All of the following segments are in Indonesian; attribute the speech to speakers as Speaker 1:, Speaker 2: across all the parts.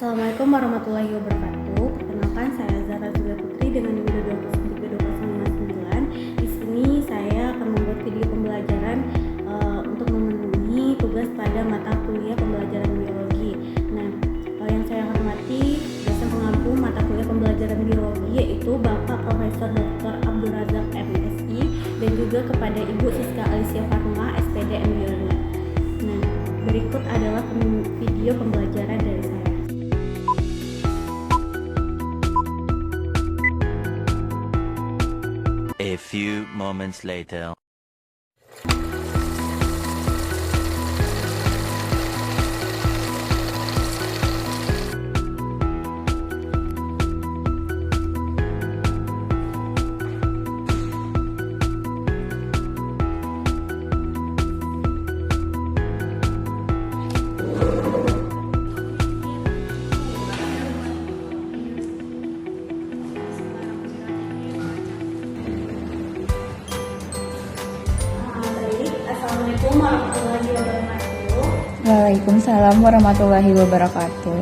Speaker 1: Assalamualaikum warahmatullahi wabarakatuh. Perkenalkan, saya Zahra Julia Putri dengan NIM 2032059. Di sini saya akan membuat video pembelajaran untuk memenuhi tugas pada mata kuliah pembelajaran biologi. Yang saya hormati dosen pengampu mata kuliah pembelajaran biologi yaitu Bapak Profesor Dr. Abdul Razak MSI dan juga kepada Ibu Siska Alicia Fatma SPD MBIOLOGI. Berikut adalah video pembelajaran dari saya.
Speaker 2: A few moments later.
Speaker 1: Assalamualaikum warahmatullahi wabarakatuh.
Speaker 3: Waalaikumsalam warahmatullahi wabarakatuh.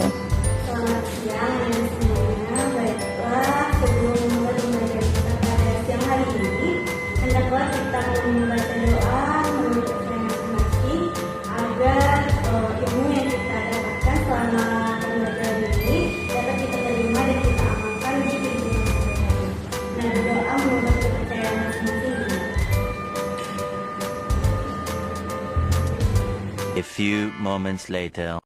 Speaker 1: Selamat siang semuanya. Baiklah, sebelum memulai pembelajaran kita pada siang hari ini, hendaklah kita membaca doa menuntut saya masing-masing agar ilmu yang kita dapatkan selama pembelajaran ini dapat kita terima dan kita amalkan di kehidupan sehari-hari. Doa menuntut kepercayaan masing-masing.
Speaker 2: A few moments later.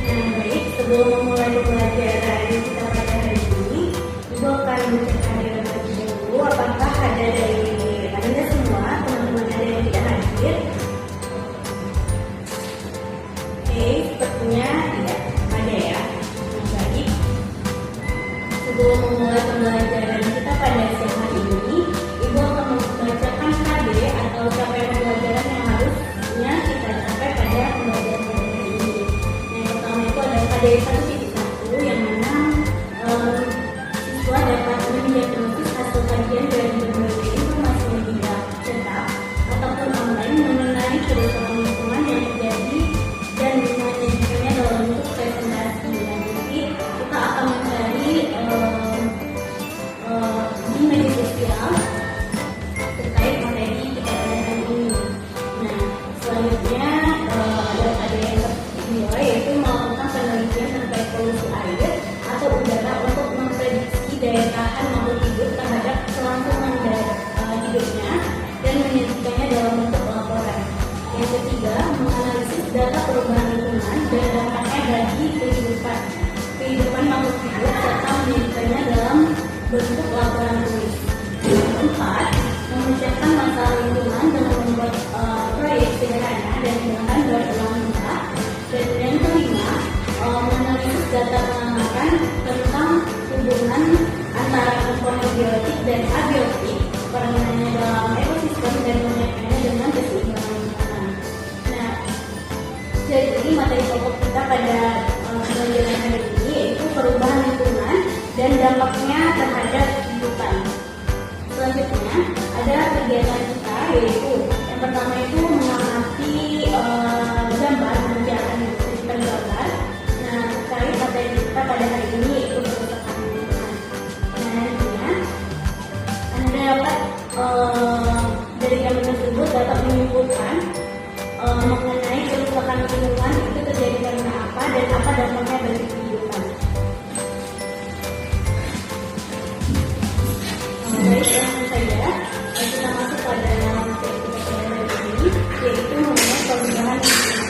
Speaker 1: Baik, sebelum memulai pembelajaran kita pada hari ini, Ibu akan mengucapkan terlebih dahulu apakah ada dari Anda semua, teman-teman ada yang tidak hadir? Oke, sepertinya tidak ada ya. Baik, sebelum memulai pembelajaran kita pada siang hari ini, Ibu akan membacakan KD atau capaian pembelajaran yang harusnya kita capai pada pembelajaran hari ini. Yang pertama itu ada KD 1.1 yang mana siswa dapat mendiagnosis hasil kajian dari berbagai informasi yang tidak cetak ataupun online mengenai kerusakan lingkungan yang terjadi dan menyajikannya dalam bentuk presentasi. Nanti kita akan mencari di media sosial terkait materi kita pada hari ini. Selanjutnya ada yang kedua yaitu melakukan penelitian terkait polusi air atau udara untuk memprediksi daya tahan makhluk hidup terhadap kelangsungan hidupnya dan menyajikannya dalam bentuk laporan. Yang ketiga, menganalisis data perubahan lingkungan dan dampaknya bagi kehidupan makhluk hidup serta menyajikannya dalam bentuk laporan tulis. Yang keempat, memecahkan masalah lingkungan dengan membuat proyek sederhana dan menggunakan bahan ulang mentah. Dan yang kelima, menganalisis data pengamatan tentang hubungan antara komponen biotik dan abiotik, peranannya dalam ekosistem dan mengaitkannya dengan keseimbangan lingkungan. Jadi materi pokok kita pada pembelajaran hari ini yaitu perubahan lingkungan dan dampaknya terhadap kehidupan. Selanjutnya ada kegiatan kita yaitu yang pertama itu mengamati gambar, mengerjakan gambar. Terkait materi kita pada hari ini yaitu kerusakan lingkungan. Nantinya Anda dapat dari gambar tersebut dapat menyimpulkan mengenai kerusakan lingkungan itu terjadi karena apa dan apa dampaknya bagi kehidupan. Baik, langsung saja kita masuk pada materi kita pada hari ini yaitu mengenai perubahan lingkungan.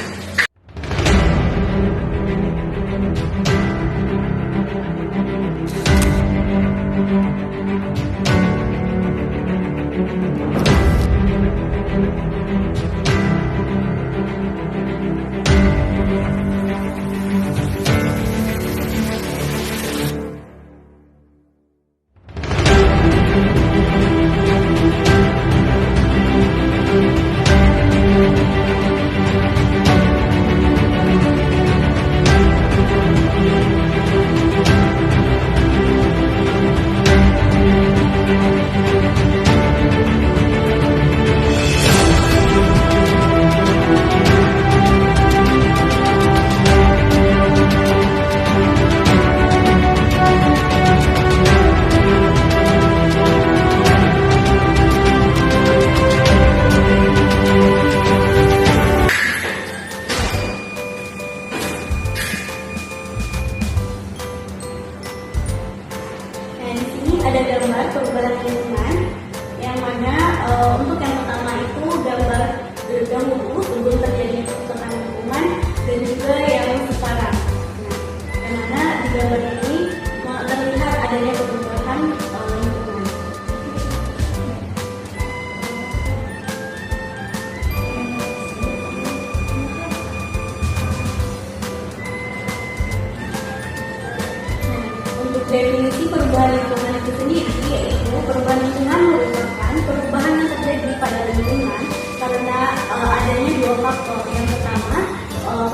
Speaker 1: definisi perubahan lingkungan itu sendiri, yaitu perubahan lingkungan merupakan perubahan yang terjadi pada lingkungan karena adanya dua faktor. Yang pertama,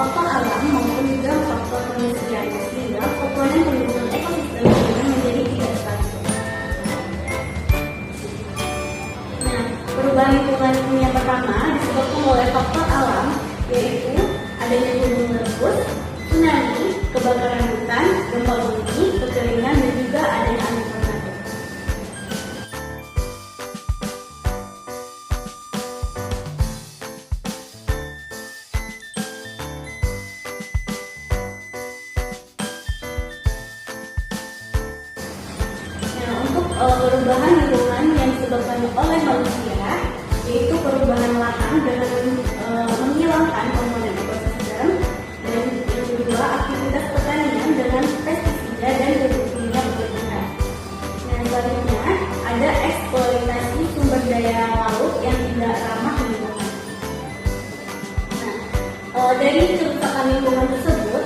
Speaker 1: faktor alam maupun juga faktor manusia, sehingga komponen pendukung ekosistem lingkungan menjadi tidak stabil. Nah, perubahan lingkungan yang pertama disebabkan oleh faktor alam, yaitu adanya gunung meletus, tsunami, kebakaran hutan, gempa bumi, kekeringan, dan juga adanya angin tornado. Nah, untuk perubahan lingkungan yang disebabkan oleh manusia, yaitu perubahan lahan dengan menghilangkan komponen ekosistem, dan yang kedua aktivitas pertanian dengan pestisida dan pupuk kimia berlebihan. Nah, selanjutnya ada eksploitasi sumber daya laut yang tidak ramah lingkungan. Nah, dari kerusakan lingkungan tersebut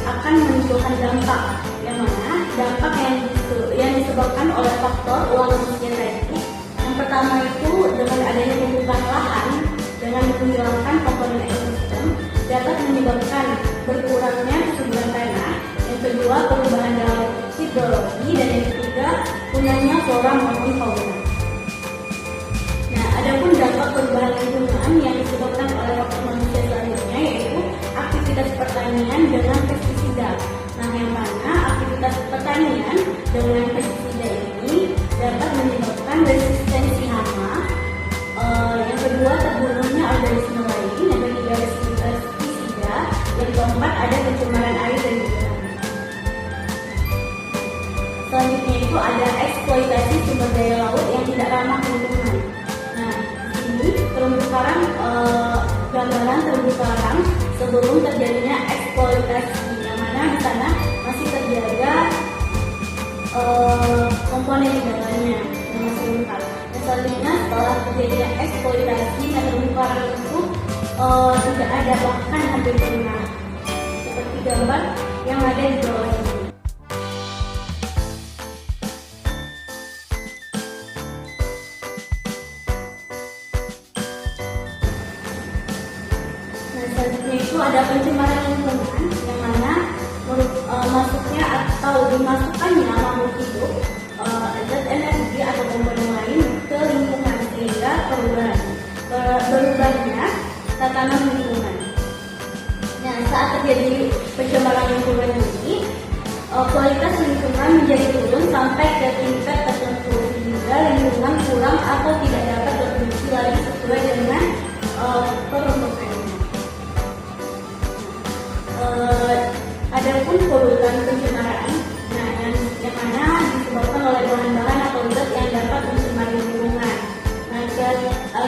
Speaker 1: akan menimbulkan dampak, yang mana dampak yang disebabkan oleh faktor uang manusia tadi. Yang pertama itu dengan adanya pembukaan lahan dengan menghilangkan komponen ekosistem dapat menyebabkan berkurangnya kesuburan tanah. Yang kedua, perubahan dalam hidrologi, dan yang ketiga, punahnya flora maupun fauna. Nah, adapun dampak perubahan lingkungan yang disebabkan oleh faktor manusia selanjutnya yaitu aktivitas pertanian dengan pestisida. Nah, yang mana aktivitas pertanian dengan pestisida ini dapat menyebabkan resistensi hama. Yang kedua, terbunuhnya organisme lain. Yang ketiga, pestisida. Yang keempat, ada pencemaran air dan udara. Selanjutnya itu ada eksploitasi sumber daya laut yang tidak ramah lingkungan. Nah, di sini terumbu karang, gambaran terumbu karang sebelum terjadinya eksploitasi, yang mana di sana masih terjaga komponen di dalamnya yang masih lengkap. Dan selanjutnya setelah terjadinya eksploitasi, terumbu karang itu tidak ada, bahkan hampir punah, seperti gambar yang ada di bawah ini. Nah, selanjutnya itu ada pencemaran lingkungan, yang mana masuknya atau dimasukkannya makhluk hidup, zat energi atau komponen lain ke lingkungan, sehingga berubahnya tatanan lingkungan. Nah, saat terjadi pencemaran lingkungan ini, kualitas lingkungan menjadi turun sampai ke tingkat tertentu, hingga lingkungan kurang atau tidak dapat berfungsi lagi sesuai dengan peruntukannya. Adapun polutan pencemaran, nah yang mana disebabkan oleh bahan-bahan atau zat yang dapat mencemari lingkungan. Nah,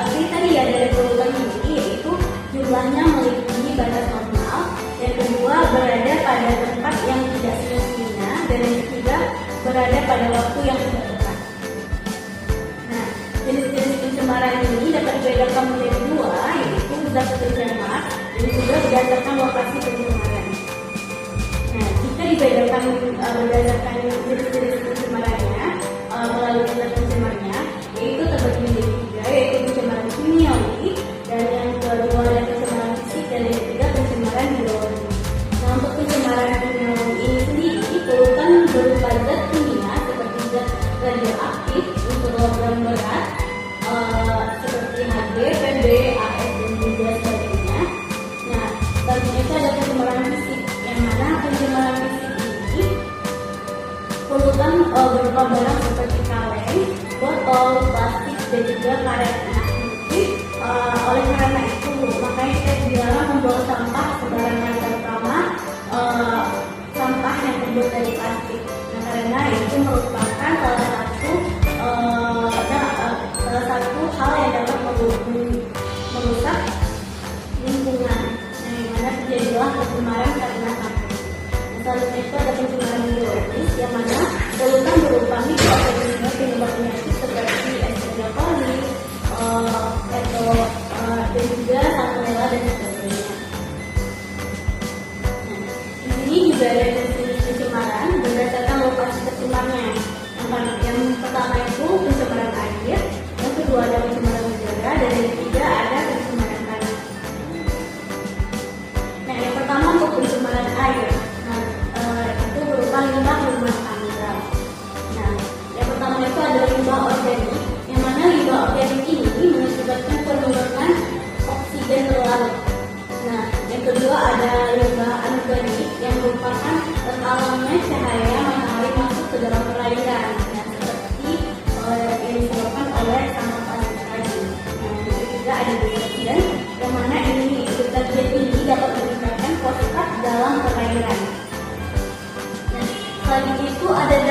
Speaker 1: kriteria dari polutan ini yaitu jumlahnya melebihi batas normal, yang kedua berada pada tempat yang tidak semestinya, dan yang ketiga berada pada waktu yang tidak tepat. Nah, jenis-jenis pencemaran ini dapat dibedakan menjadi dua, yaitu zat pencemar dan juga berdasarkan lokasi pencemaran. Nah, jika dibedakan berdasarkan jenis-jenis pencemarannya melalui zat pencemarnya, yaitu terbagi menjadi tiga, yaitu pencemaran kimiawi, dan yang kedua ada pencemaran fisik, dan yang ketiga pencemaran biologi. Nah, untuk pencemaran kimiawi ini sendiri, polutan berupa zat kimia seperti zat radioaktif, unsur logam berat seperti Hg, Pb, As, dan juga sebagainya. Nah, selanjutnya itu ada pencemaran fisik, yang mana pencemaran fisik ini polutan berupa barang seperti kaleng, botol, plastik, dan juga karet. Nah, oleh karena itu makanya kita dilarang membawa sampah sembarangan, terutama sampah yang terbuat dari plastik. Nah, karena itu merupakan salah satu hal yang dapat merusak lingkungan. Nah, yang mana terjadilah pencemaran karena sampah. Nah, selanjutnya itu ada pencemaran biologis, yang mana polutan berupa mikroorganisme penyebab penyakit seperti Escherichia coli, dan juga salmonella dan sebagainya.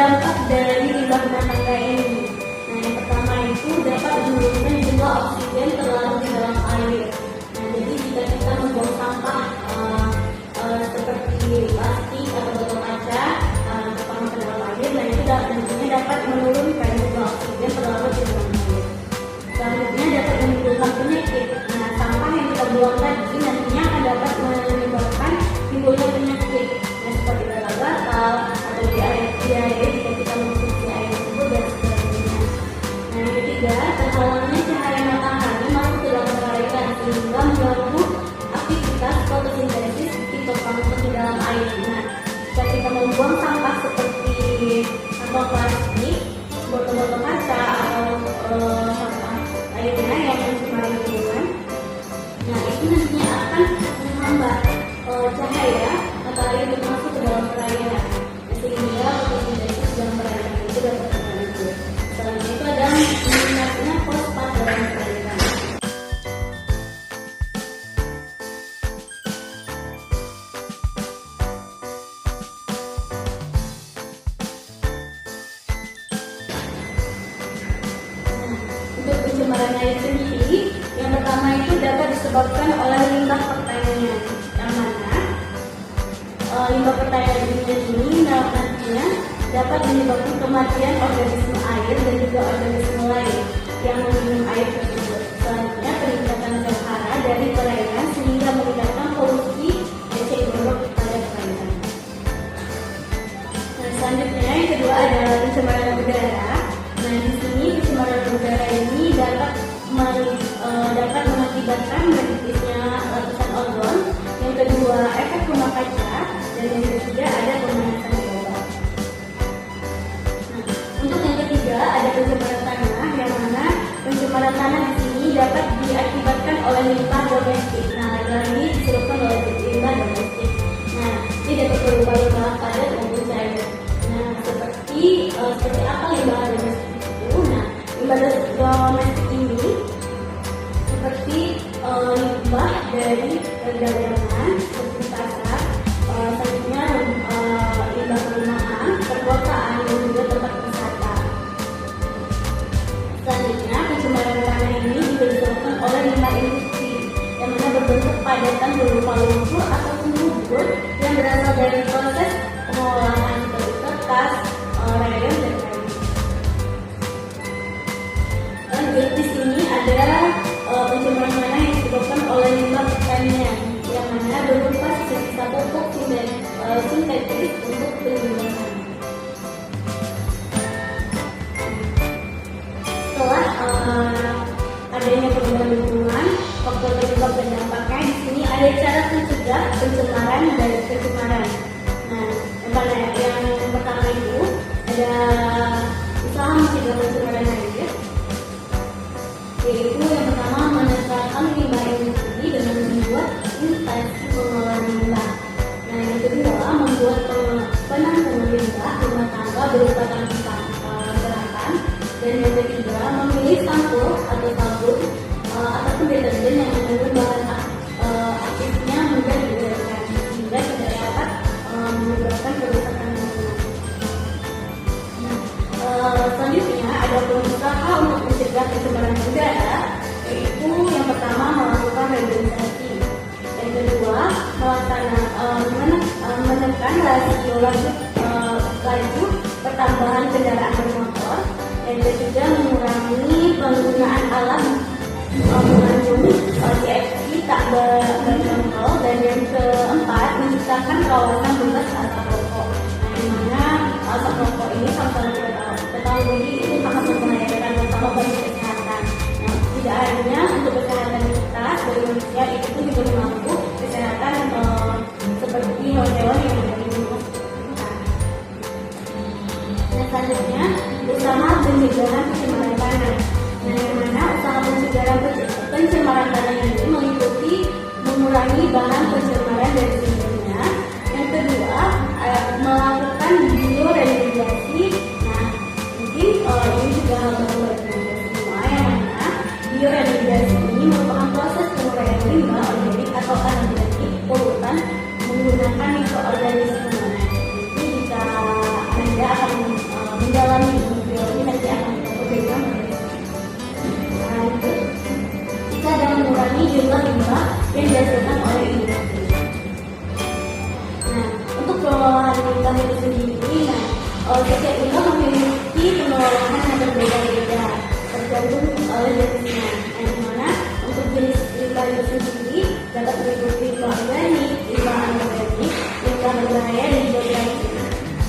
Speaker 1: dampak dari limbah rumah tangga ini. Nah, yang pertama itu dapat menurunkan jumlah oksigen terlarut di dalam air. Nah, jadi jika kita membuang sampah seperti plastik atau botol kaca terutama ke dalam air, dan itu tentunya dapat menurunkan jumlah oksigen terlarut di dalam air. Selanjutnya dapat menimbulkan penyakit. Nah, sampah yang kita buang tadi nantinya akan dapat menyebabkan timbulnya penyakit, seperti gatal-gatal atau diare jika kita mengonsumsi air tersebut dan sebagainya. Nah, yang ketiga, terhalangnya cahaya matahari masuk ke dalam perairan sehingga mengganggu aktivitas fotosintesis fitoplankton di dalam air. Nah, jika kita membuang sampah seperti sampah plastik, botol-botol kaca atau sampah lainnya yang mencemari lingkungan, nah itu nantinya akan menghambat cahaya matahari untuk masuk ke dalam perairan, sehingga fotosintesis dalam perairan itu dapat terganggu. Selanjutnya itu ada meningkatnya fosfat dalam perairan. Untuk pencemaran air sendiri, yang pertama itu dapat disebabkan oleh limbah pertanian, yang mana limbah pertanian ini nantinya dapat menyebabkan kematian organisme air dan juga organisme lain yang meminum air tersebut. Selanjutnya, peningkatan sel hara dari perairan sehingga meningkatkan polusi eceng gondok pada perairan. Nah, selanjutnya yang kedua adalah pencemaran udara. Nah, di sini pencemaran udara ini dapat mengakibatkan menipisnya lapisan ozon. Yang kedua, efek rumah kaca, dan yang ketiga ada pemanasan global. Nah, untuk yang ketiga ada pencemaran tanah, yang mana pencemaran tanah di sini dapat diakibatkan oleh limbah domestik. Nah, lagi-lagi disebabkan oleh limbah domestik. Nah, ini dapat berupa limbah padat maupun cair. Nah, seperti apa limbah domestik itu? Nah, limbah domestik ini seperti limbah dari perdagangan, seperti pasar, selanjutnya limbah perumahan, perkotaan, dan juga tempat wisata. Selanjutnya, pencemaran tanah ini juga disebabkan oleh limbah industri, yang mana berbentuk padatan berupa lumpur atau bubur yang berasal dari proses pengolahan seperti kertas, rayap, dan lain. Lanjut, di sini ada pencemaran tanah yang disebabkan oleh limbah pertanian, yang mana berupa sisa-sisa pupuk sintetis untuk pelindungan tanah. Setelah adanya perubahan lingkungan, faktor penyebab dan dampaknya, di sini ada cara mencegah pencemaran dan pencemaran. Nah, yang pertama itu ada usaha mencegah pencemaran air, yaitu yang pertama menetralkan limbah industri dengan membuat instansi pengelolaan limbah. Nah, yang kedua membuat penampungan limbah rumah tangga berupa tangki gerakan, dan yang ketiga memilih sampul atau sabun ataupun deterjen yang mengandung bahan aktifnya mudah diuraikan sehingga tidak dapat menyebabkan kerusakan lingkungan. Selanjutnya ada berusaha untuk mencegah pencemaran udara, yaitu yang pertama melakukan reboisasi, yang kedua menekan rasio laju pertambahan kendaraan bermotor, yang ketiga mengurangi penggunaan alat mengandung CFC tak berkontrol, dan yang keempat menciptakan kawasan bebas asap rokok. Nah, di mana asap rokok ini sama-sama ketahui itu sangat membahayakan terutama bagi kesehatan. Nah, tidak hanya untuk kesehatan kita sebagai manusia, itu pun juga mengganggu kesehatan seperti hewan-hewan yang ada di lingkungan kita. Nah, selanjutnya usaha pencegahan pencemaran tanah. Nah, yang mana usaha pencemaran tanah ini meliputi mengurangi bahan pencemaran dari sumbernya. Yang kedua, melakukan bioremediasi. Nah, mungkin ini juga hal tergantung jenisnya. Nah, dimana untuk jenis limbah itu sendiri dapat meliputi limbah organik, limbah anorganik, limbah berbahaya, dan juga beracun.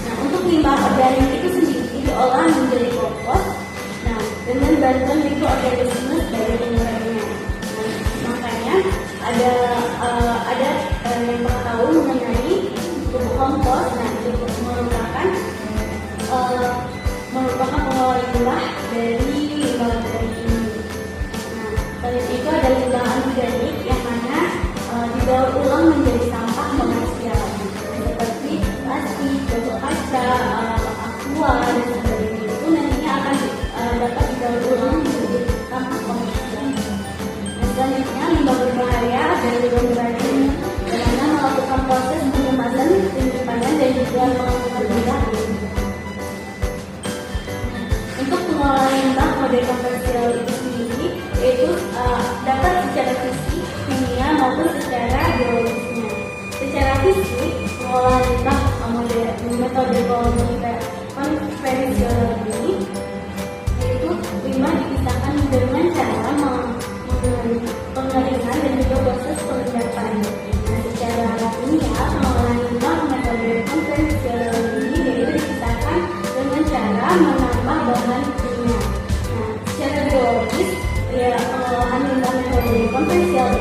Speaker 1: Nah, untuk limbah organik itu sendiri diolah menjadi kompos. Nah, dengan bantuan mikroorganisme dari pengurangnya. Nah, makanya ada yang pernah tahu mengenai pupuk kompos. Nah, itu merupakan pengolahan limbah dari limbah organik ini. Nah, selain itu ada limbah anorganik yang mana didaur ulang menjadi sampah komersial seperti plastik, botol kaca, aqua, dan sebagainya. Itu nantinya akan dapat didaur ulang menjadi sampah komersial. Nah, selanjutnya limbah berbahaya dan limbah beracun yang mana melakukan proses pengemasan, penyimpanan, dan juga pengolahan limbah. Untuk pengolahan limbah model komersial itu sendiri yaitu dapat secara fisik, kimia maupun secara biologisnya. Secara fisik, pengolahan limbah metode konvensional ini yaitu limbah dipisahkan dengan cara pengeringan dan juga proses pengendapan. Nah, secara kimia, pengolahan limbah metode konvensional ini yaitu dipisahkan dengan cara menambah bahan kimia. Nah, secara biologis, ya pengolahan limbah metode konvensional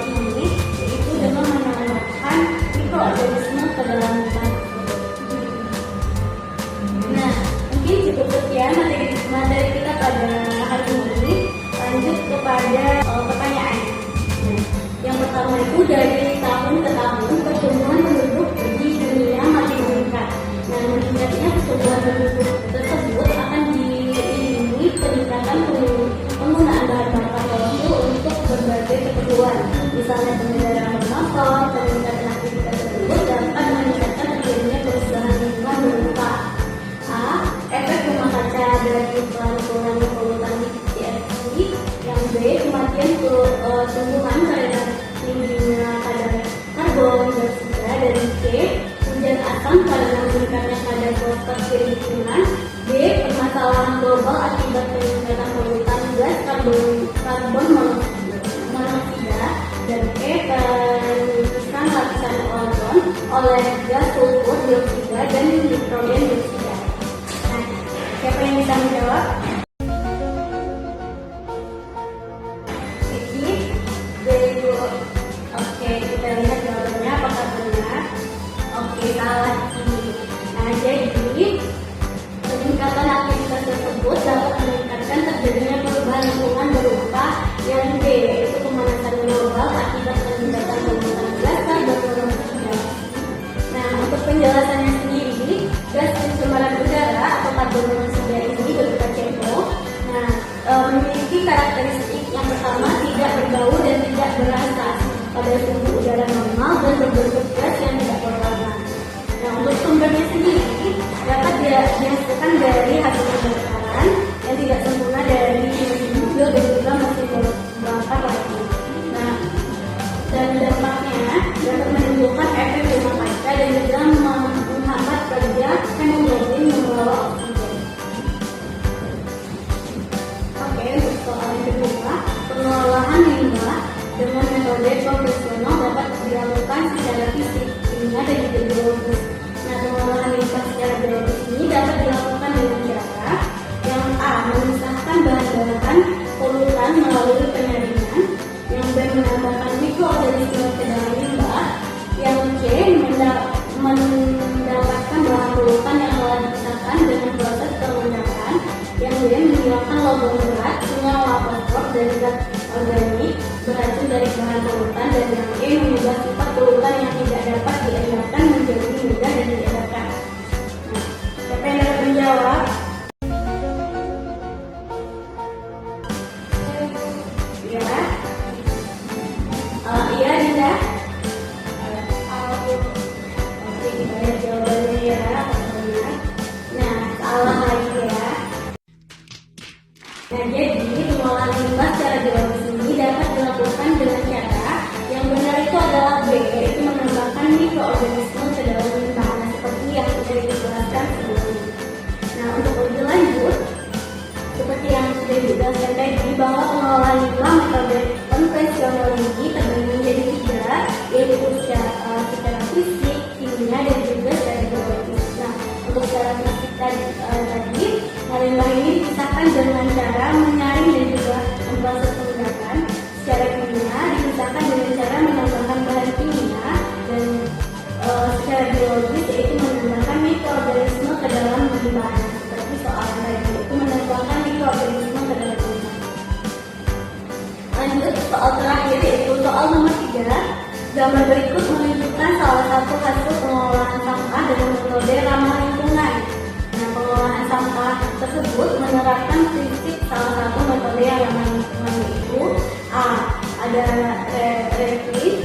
Speaker 1: ini yaitu dengan menambahkan mikroorganisme ke dalam limbah. Nah, mungkin cukup sekian materi kita pada hari ini. Lanjut kepada pertanyaan. Nah, yang pertama itu dari tahun ke tahun pertumbuhan penduduk di dunia makin meningkat. Nah, meningkatnya pertumbuhan penduduk tersebut akan diiringi peningkatan penggunaan bahan bakar fosil untuk berbagai keperluan. Misalnya pengendalian motor, peningkatan aktivitas tersebut dapat meningkatkan terjadinya kerusakan lingkungan berupa A. Efek rumah kaca dari pengurangan polutan CFC. Yang B. Kematian tumbuhan karena tingginya kadar karbon dioksida. Dan C. Hujan asam karena meningkatnya kadar fosfor di lingkungan. D. Permasalahan global akibat peningkatan polutan gas karbon monoksida. Dan E. Penutusan lapisan ozon oleh gas sulfur dioksida dan nitrogen dioksida. Nah, siapa yang bisa menjawab? Oke, kita lihat jawabannya apakah benar. Oke, salah. Nah, jadi peningkatan aktivitas tersebut dapat meningkatkan terjadinya perubahan lingkungan berupa yang B, yaitu pemanasan global akibat peningkatan polutan gas karbon monoksida. Nah, untuk penjelasannya sendiri, gas pencemaran udara atau karbon monoksida ini berupa CO. Nah, memiliki karakteristik yang pertama tidak berbau dan tidak berasa pada suhu udara normal dan berbentuk gas yang tidak berwarna. Nah, untuk sumbernya sendiri dapat dihasilkan dari hasil pembakaran yang tidak sempurna dari mesin mobil dan juga mesin bakar lainnya. Nah, dan dampaknya dapat menimbulkan efek rumah kaca dan juga menghambat kerja hemoglobin membawa oksigen. Oke, untuk soal yang kedua, pengolahan limbah dengan metode konvensional dapat dilakukan secara fisik, kimia, dan juga biologis. Nah, pengolahan limbah secara biologis ini dapat dilakukan dengan cara yang A. Memisahkan bahan-bahan polutan melalui penyaringan. Yang B. Menambahkan mikroorganisme ke dalam limbah. Yang C. Mendapatkan bahan polutan yang telah dipisahkan dengan proses pengendapan. Yang D. Menghilangkan logam berat, senyawa fosfor dan zat organik beracun dari bahan polutan. Dan yang E. mengubah sifat polutan yang tidak dapat diendarkan menjadi mudah dan diedarkan. Nah, siapa yang dapat menjawab? Ya, iya Dinda. Oke, kita lihat jawabannya ya. Nah, salah lagi ya. Nah, jadi pengolahan limbah secara biologis ini dapat dilakukan dengan cara yang benar itu adalah B, yaitu menambahkan mikroorganisme ke dalam limbah. Nah, seperti yang sudah dijelaskan sebelumnya. Nah, untuk lebih lanjut, seperti yang sudah dijelaskan tadi bahwa pengelolaan limbah metode konvensional ini terbagi menjadi tiga, yaitu secara fisik, kimia, dan juga secara biologis. Nah, untuk secara fisik tadi limbah ini dipisahkan dengan cara menyaring dan juga memproses penggunaan. Secara kimia dipisahkan dengan cara menambahkan bahan kimia, dan secara biologis yaitu menambahkan mikroorganisme ke dalam limbah. Seperti soal tadi itu menambahkan mikroorganisme ke dalam limbah. Lanjut soal terakhir yaitu soal nomor 3. Gambar berikut menunjukkan salah satu hasil pengelolaan sampah dengan metode ramah lingkungan. Nah, pengelolaan sampah tersebut menerapkan prinsip salah satu metode yang ramah lingkungan, yaitu A. Ada recycling,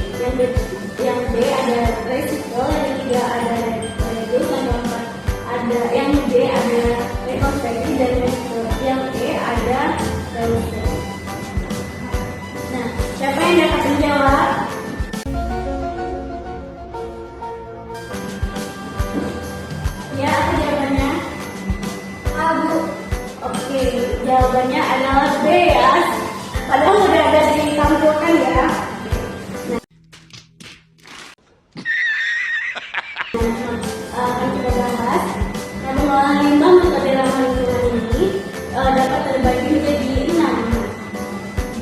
Speaker 1: yang B ada recycle, yang ketiga ada reduce, yang keempat ada yang D ada rekonstruksi, dan yang E ada reuse. Nah, siapa yang dapat menjawab? Ya, apa jawabannya? A, Bu. Oke, jawabannya adalah B ya. Padahal sudah ada ditampilkan ya. Akan kita bahas. Nah, pengelolaan limbah metode ramah lingkungan ini dapat terbagi menjadi 6.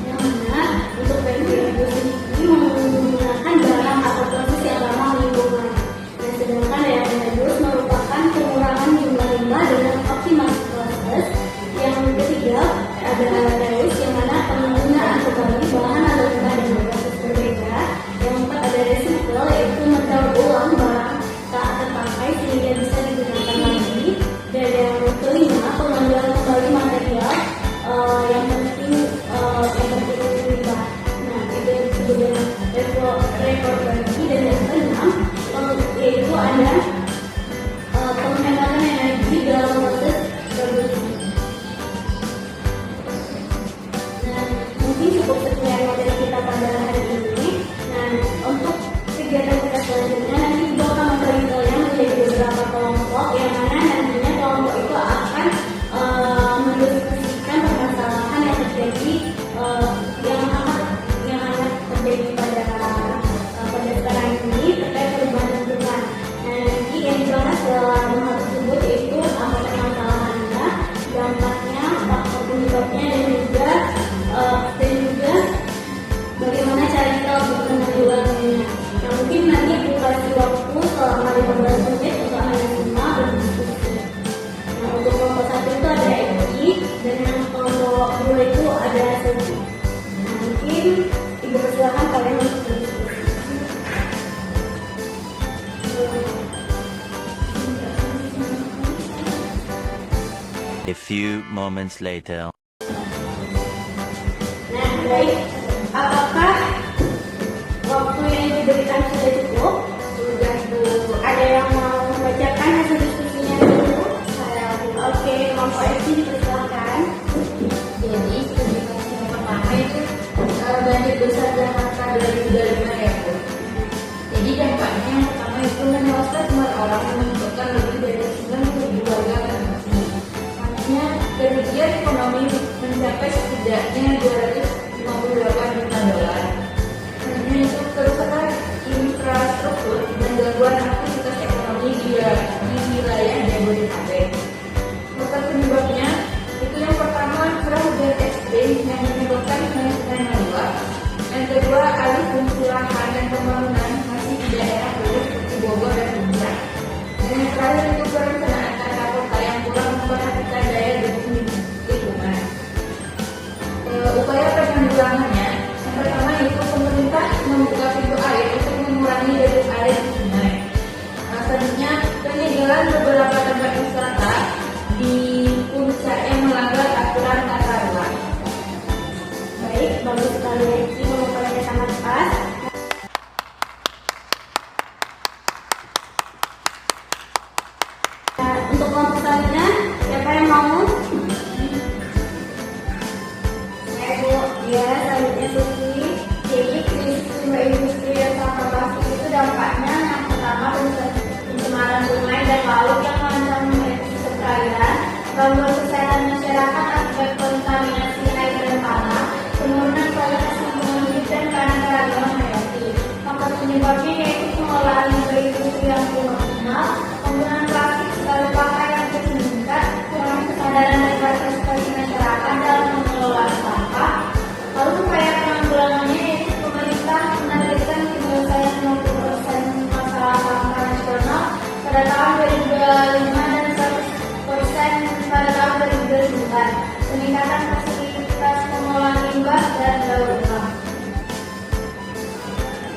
Speaker 1: Yang mana untuk PNBM sendiri menggunakan barang atau proses yang ramah lingkungan. Dan sedangkan yang reduce merupakan pengurangan jumlah limbah dengan optimasi proses. Yang ketiga ada reuse, yang mana penggunaan kembali bahan atau limbah dengan proses berbeda. Yang keempat ada recycle, yaitu mendaur ulang barang tak terpakai sehingga bisa digunakan lagi. Dan yang kelima pengambilan kembali material yang penting limbah. Nah, itu disebut dengan rekoversi. Dan yang keenam yaitu ada penghematan energi dalam proses produksi. Nah, mungkin cukup sekian materi kita pada hari ini. Nah, untuk kegiatan kita selanjutnya nanti kita akan membagi kalian menjadi beberapa kelompok, yang mana nantinya kelompok itu akan mendiskusikan permasalahan yang terjadi yang akan terjadi pada sekarang ini terkait perubahan lingkungan. Nah, nanti yang dibahas dalam hal tersebut yaitu apa permasalahannya, dampaknya, faktor penyebabnya, dan juga bagaimana cara kita untuk menanggulanginya. Nah, mungkin nanti aku kasih waktu selama 15 menit untuk kalian semua berdiskusi. Nah, untuk kelompok 1 itu ada Eki, dan yang kelompok 2 itu ada Sofi. Nah, mungkin Ibu persilakan kalian untuk berdiskusi.
Speaker 2: A few moments later.
Speaker 1: Nah, baik. Apakah waktu yang diberikan sudah cukup? Sudah, Bu. Ada yang mau membacakan hasil diskusinya dulu? Oke, kelompok Eki dipersilakan.
Speaker 4: Jadi publikasi yang pertama itu banjir besar Jakarta 2025 ya, Bu. Jadi dampaknya yang pertama itu menewaskan 9 orang yang menyebabkan lebih dari 90.000 warga mengungsi. Artinya kerugian ekonomi mencapai setidaknya 258 juta dolar. Hanya itu kerusakan infrastruktur dan gangguan aktivitas ekonomi di wilayah Jabodetabek. Faktor penyebabnya itu yang pertama curah hujan ekstrim yang menyebabkan kemacetan yang meluas. Yang kedua alih fungsi lahan dan pembangunan masih di daerah hulu seperti Bogor dan Puncak. Dan yang terakhir itu perencanaan tata kota yang kurang memperhatikan daya dukung lingkungan. Upaya penanggulangannya yang pertama itu pemerintah membuka pintu air untuk mengurangi debit air di sungai. Selanjutnya penyegelan beberapa tempat wisata di Puncak yang melanggar aturan tata ruang.
Speaker 1: Baik, bagus sekali Eki, pemaparannya sangat pas. Nah, peningkatan fasilitas pengolahan limbah dan daur ulang.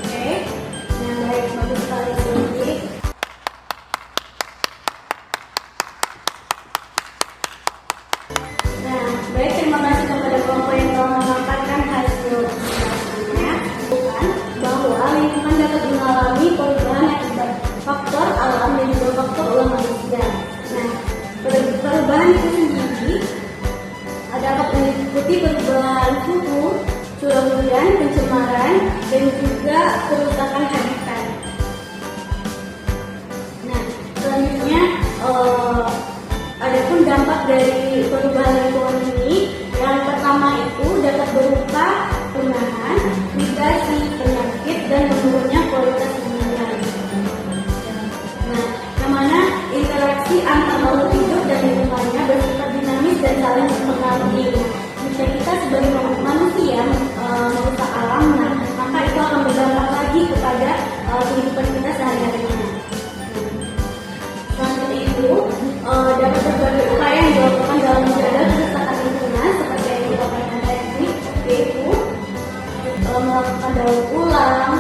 Speaker 1: Oke, yang baik, bagus sekali Sulki. Nah, baik, terima kasih kepada kelompok yang telah memaparkan hasil penelitiannya. Bukan bahwa lingkungan dapat mengalami perubahan akibat faktor alam dan juga faktor ulah manusia. Nah, perubahan itu sendiri dapat meliputi perubahan suhu, curah hujan, pencemaran, dan juga kerusakan habitat. Nah, selanjutnya adapun dampak dari perubahan lingkungan ini, yang pertama itu dapat berupa perubahan, migrasi, penyakit, dan menurunnya kualitas hunian. Nah, yang mana interaksi antar makhluk hidup dan lingkungannya bersifat dinamis dan saling mempengaruhi. Jika kita sebagai manusia merusak alam, nah, maka itu akan berdampak lagi kepada kehidupan kita sehari-harinya. Selanjutnya itu dapat berbagai upaya yang dilakukan dalam menjaga kerusakan lingkungan seperti yang kita pernah tadi, yaitu melakukan daur ulang,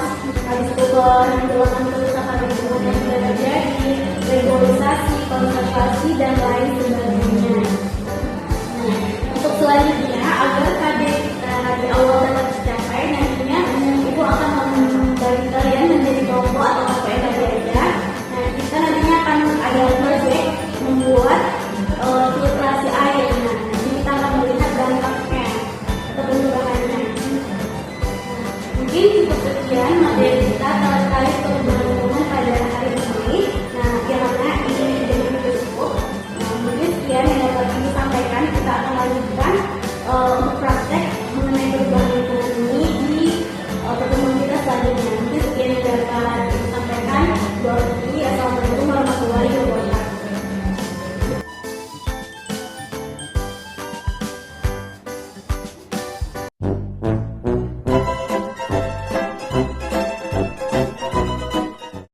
Speaker 1: habis itu menghilangkan kerusakan lingkungan yang sudah terjadi, reboisasi, konservasi, dan lain sebagainya. Nah, untuk selanjutnya